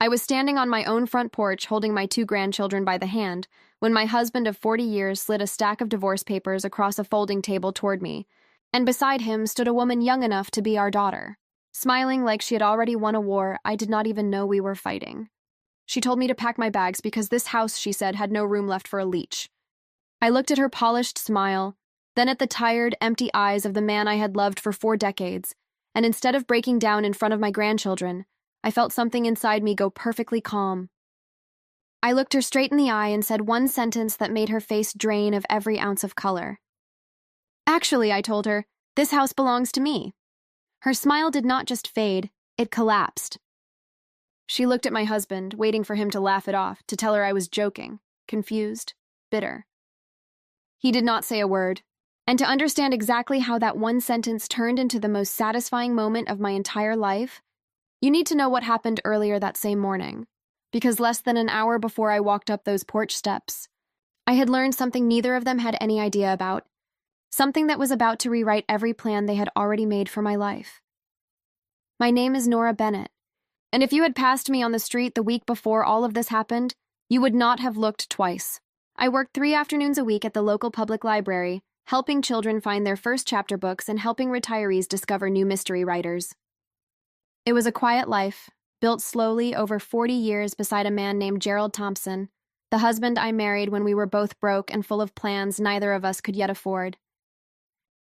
I was standing on my own front porch holding my two grandchildren by the hand when my husband of 40 years slid a stack of divorce papers across a folding table toward me, and beside him stood a woman young enough to be our daughter. Smiling like she had already won a war I did not even know we were fighting. She told me to pack my bags because this house, she said, had no room left for a leech. I looked at her polished smile, then at the tired, empty eyes of the man I had loved for 4 decades, and instead of breaking down in front of my grandchildren, I felt something inside me go perfectly calm. I looked her straight in the eye and said one sentence that made her face drain of every ounce of color. Actually, I told her, this house belongs to me. Her smile did not just fade, it collapsed. She looked at my husband, waiting for him to laugh it off, to tell her I was joking, confused, bitter. He did not say a word, and to understand exactly how that one sentence turned into the most satisfying moment of my entire life, you need to know what happened earlier that same morning, because less than an hour before I walked up those porch steps, I had learned something neither of them had any idea about, something that was about to rewrite every plan they had already made for my life. My name is Nora Bennett, and if you had passed me on the street the week before all of this happened, you would not have looked twice. I worked 3 afternoons a week at the local public library, helping children find their first chapter books and helping retirees discover new mystery writers. It was a quiet life, built slowly over 40 years beside a man named Gerald Thompson, the husband I married when we were both broke and full of plans neither of us could yet afford.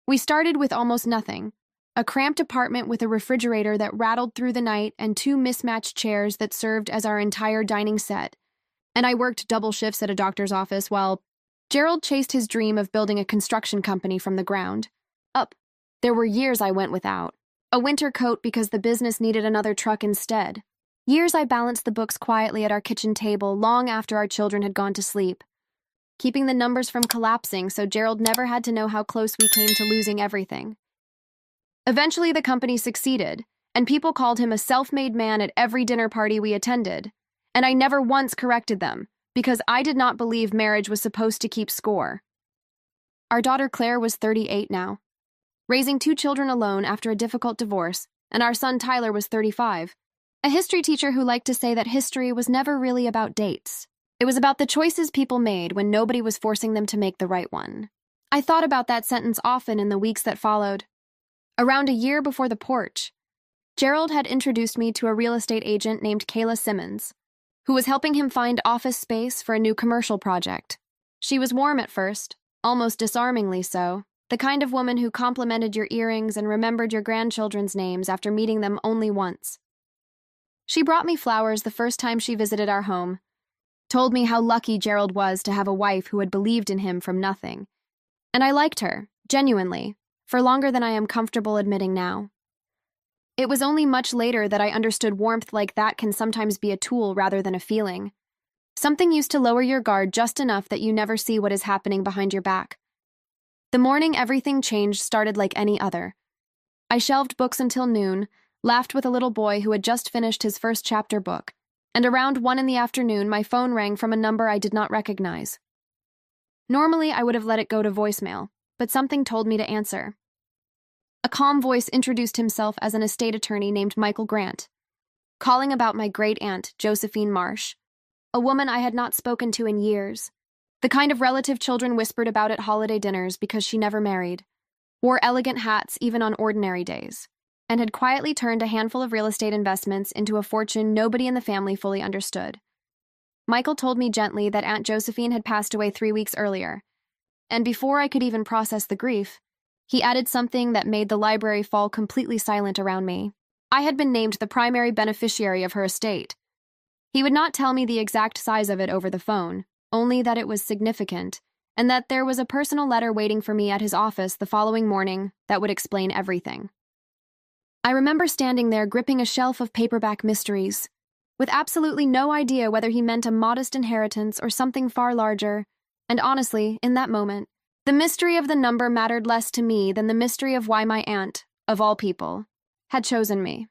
We started with almost nothing, a cramped apartment with a refrigerator that rattled through the night and 2 mismatched chairs that served as our entire dining set, and I worked double shifts at a doctor's office while Gerald chased his dream of building a construction company from the ground up. There were years I went without. A winter coat because the business needed another truck instead. Years I balanced the books quietly at our kitchen table long after our children had gone to sleep, keeping the numbers from collapsing so Gerald never had to know how close we came to losing everything. Eventually the company succeeded, and people called him a self-made man at every dinner party we attended, and I never once corrected them, because I did not believe marriage was supposed to keep score. Our daughter Claire was 38 now, raising 2 children alone after a difficult divorce, and our son Tyler was 35, a history teacher who liked to say that history was never really about dates. It was about the choices people made when nobody was forcing them to make the right one. I thought about that sentence often in the weeks that followed. Around a year before the porch, Gerald had introduced me to a real estate agent named Kayla Simmons, who was helping him find office space for a new commercial project. She was warm at first, almost disarmingly so, the kind of woman who complimented your earrings and remembered your grandchildren's names after meeting them only once. She brought me flowers the first time she visited our home, told me how lucky Gerald was to have a wife who had believed in him from nothing, and I liked her, genuinely, for longer than I am comfortable admitting now. It was only much later that I understood warmth like that can sometimes be a tool rather than a feeling. Something used to lower your guard just enough that you never see what is happening behind your back. The morning everything changed started like any other. I shelved books until noon, laughed with a little boy who had just finished his first chapter book, and around 1 in the afternoon my phone rang from a number I did not recognize. Normally I would have let it go to voicemail, but something told me to answer. A calm voice introduced himself as an estate attorney named Michael Grant, calling about my great-aunt, Josephine Marsh, a woman I had not spoken to in years, the kind of relative children whispered about at holiday dinners because she never married, wore elegant hats even on ordinary days, and had quietly turned a handful of real estate investments into a fortune nobody in the family fully understood. Michael told me gently that Aunt Josephine had passed away 3 weeks earlier, and before I could even process the grief, he added something that made the library fall completely silent around me. I had been named the primary beneficiary of her estate. He would not tell me the exact size of it over the phone, only that it was significant, and that there was a personal letter waiting for me at his office the following morning that would explain everything. I remember standing there gripping a shelf of paperback mysteries, with absolutely no idea whether he meant a modest inheritance or something far larger, and honestly, in that moment, the mystery of the number mattered less to me than the mystery of why my aunt, of all people, had chosen me.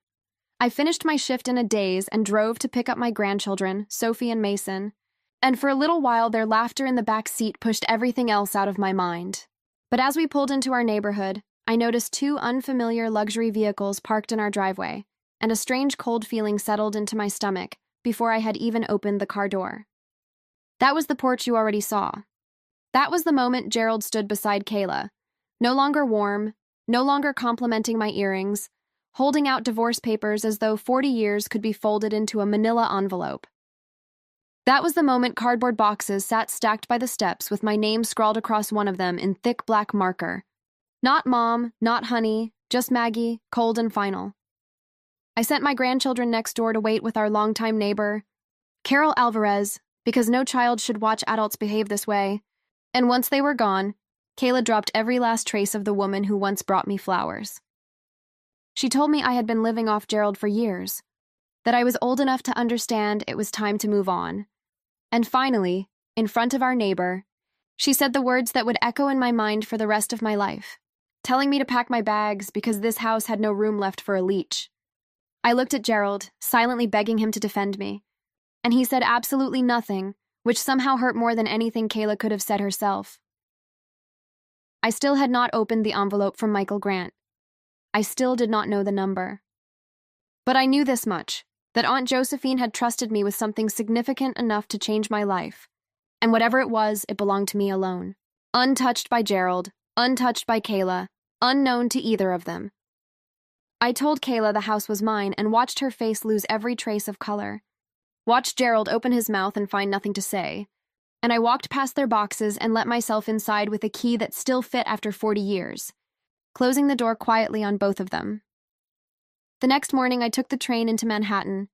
I finished my shift in a daze and drove to pick up my grandchildren, Sophie and Mason, and for a little while their laughter in the back seat pushed everything else out of my mind. But as we pulled into our neighborhood, I noticed 2 unfamiliar luxury vehicles parked in our driveway, and a strange cold feeling settled into my stomach before I had even opened the car door. That was the porch you already saw. That was the moment Gerald stood beside Kayla, no longer warm, no longer complimenting my earrings, holding out divorce papers as though 40 years could be folded into a manila envelope. That was the moment cardboard boxes sat stacked by the steps with my name scrawled across one of them in thick black marker. Not Mom, not Honey, just Maggie, cold and final. I sent my grandchildren next door to wait with our longtime neighbor, Carol Alvarez, because no child should watch adults behave this way. And once they were gone, Kayla dropped every last trace of the woman who once brought me flowers. She told me I had been living off Gerald for years, that I was old enough to understand it was time to move on. And finally, in front of our neighbor, she said the words that would echo in my mind for the rest of my life, telling me to pack my bags because this house had no room left for a leech. I looked at Gerald, silently begging him to defend me, and he said absolutely nothing, which somehow hurt more than anything Kayla could have said herself. I still had not opened the envelope from Michael Grant. I still did not know the number. But I knew this much, that Aunt Josephine had trusted me with something significant enough to change my life, and whatever it was, it belonged to me alone. Untouched by Gerald, untouched by Kayla, unknown to either of them. I told Kayla the house was mine and watched her face lose every trace of color. Watched Gerald open his mouth and find nothing to say, and I walked past their boxes and let myself inside with a key that still fit after 40 years, closing the door quietly on both of them. The next morning, I took the train into Manhattan,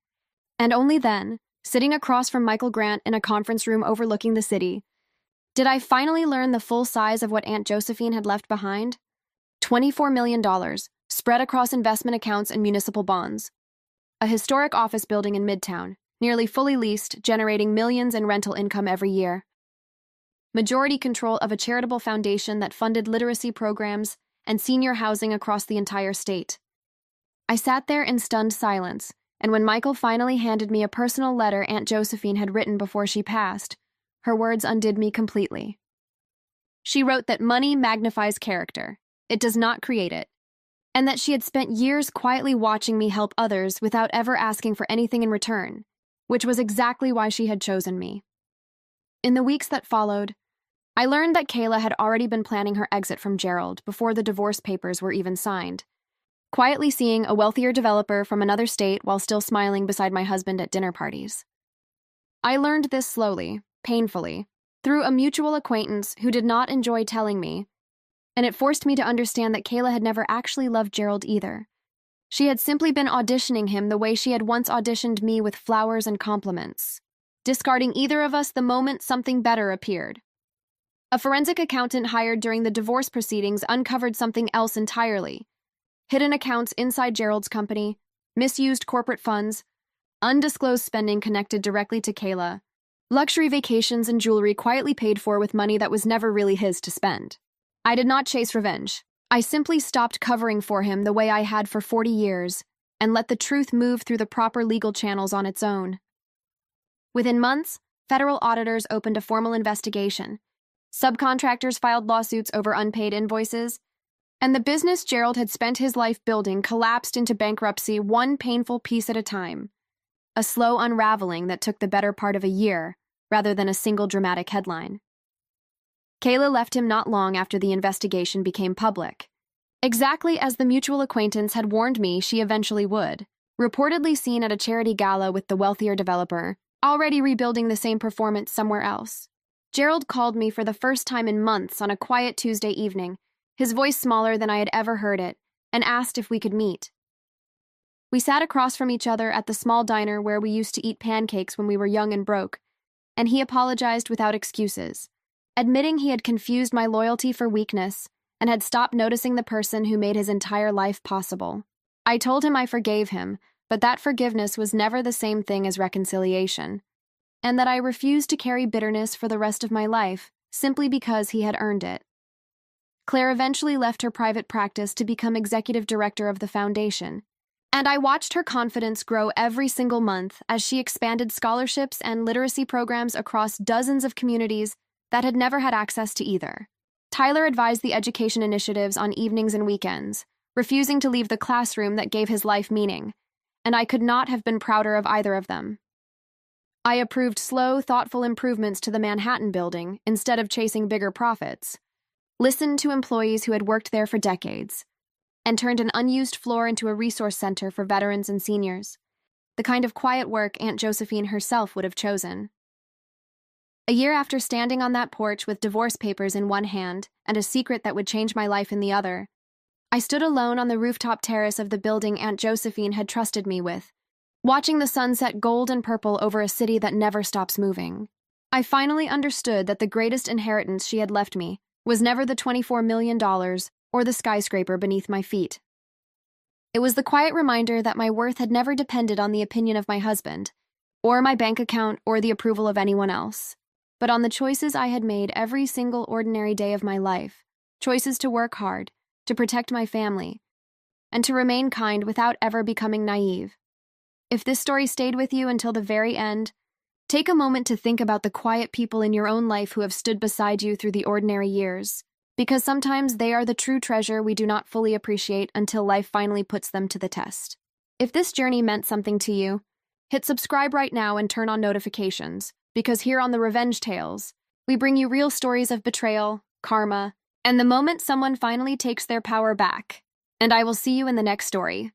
and only then, sitting across from Michael Grant in a conference room overlooking the city, did I finally learn the full size of what Aunt Josephine had left behind. $24 million, spread across investment accounts and municipal bonds. A historic office building in Midtown, nearly fully leased, generating millions in rental income every year. Majority control of a charitable foundation that funded literacy programs and senior housing across the entire state. I sat there in stunned silence, and when Michael finally handed me a personal letter Aunt Josephine had written before she passed, her words undid me completely. She wrote that money magnifies character. It does not create it. And that she had spent years quietly watching me help others without ever asking for anything in return, which was exactly why she had chosen me. In the weeks that followed, I learned that Kayla had already been planning her exit from Gerald before the divorce papers were even signed, quietly seeing a wealthier developer from another state while still smiling beside my husband at dinner parties. I learned this slowly, painfully, through a mutual acquaintance who did not enjoy telling me, and it forced me to understand that Kayla had never actually loved Gerald either. She had simply been auditioning him the way she had once auditioned me with flowers and compliments, discarding either of us the moment something better appeared. A forensic accountant hired during the divorce proceedings uncovered something else entirely. Hidden accounts inside Gerald's company, misused corporate funds, undisclosed spending connected directly to Kayla, luxury vacations and jewelry quietly paid for with money that was never really his to spend. I did not chase revenge. I simply stopped covering for him the way I had for 40 years and let the truth move through the proper legal channels on its own. Within months, federal auditors opened a formal investigation. Subcontractors filed lawsuits over unpaid invoices, and the business Gerald had spent his life building collapsed into bankruptcy one painful piece at a time. A slow unraveling that took the better part of a year, rather than a single dramatic headline. Kayla left him not long after the investigation became public, exactly as the mutual acquaintance had warned me she eventually would, reportedly seen at a charity gala with the wealthier developer, already rebuilding the same performance somewhere else. Gerald called me for the first time in months on a quiet Tuesday evening, his voice smaller than I had ever heard it, and asked if we could meet. We sat across from each other at the small diner where we used to eat pancakes when we were young and broke, and he apologized without excuses, admitting he had confused my loyalty for weakness and had stopped noticing the person who made his entire life possible. I told him I forgave him, but that forgiveness was never the same thing as reconciliation, and that I refused to carry bitterness for the rest of my life simply because he had earned it. Claire eventually left her private practice to become executive director of the foundation, and I watched her confidence grow every single month as she expanded scholarships and literacy programs across dozens of communities that had never had access to either. Tyler advised the education initiatives on evenings and weekends, refusing to leave the classroom that gave his life meaning, and I could not have been prouder of either of them. I approved slow, thoughtful improvements to the Manhattan building instead of chasing bigger profits, listened to employees who had worked there for decades, and turned an unused floor into a resource center for veterans and seniors, the kind of quiet work Aunt Josephine herself would have chosen. A year after standing on that porch with divorce papers in one hand and a secret that would change my life in the other, I stood alone on the rooftop terrace of the building Aunt Josephine had trusted me with, watching the sun set gold and purple over a city that never stops moving. I finally understood that the greatest inheritance she had left me was never the $24 million or the skyscraper beneath my feet. It was the quiet reminder that my worth had never depended on the opinion of my husband, or my bank account, or the approval of anyone else, but on the choices I had made every single ordinary day of my life, choices to work hard, to protect my family, and to remain kind without ever becoming naive. If this story stayed with you until the very end, take a moment to think about the quiet people in your own life who have stood beside you through the ordinary years, because sometimes they are the true treasure we do not fully appreciate until life finally puts them to the test. If this journey meant something to you, hit subscribe right now and turn on notifications, because here on the Revenge Tales, we bring you real stories of betrayal, karma, and the moment someone finally takes their power back. And I will see you in the next story.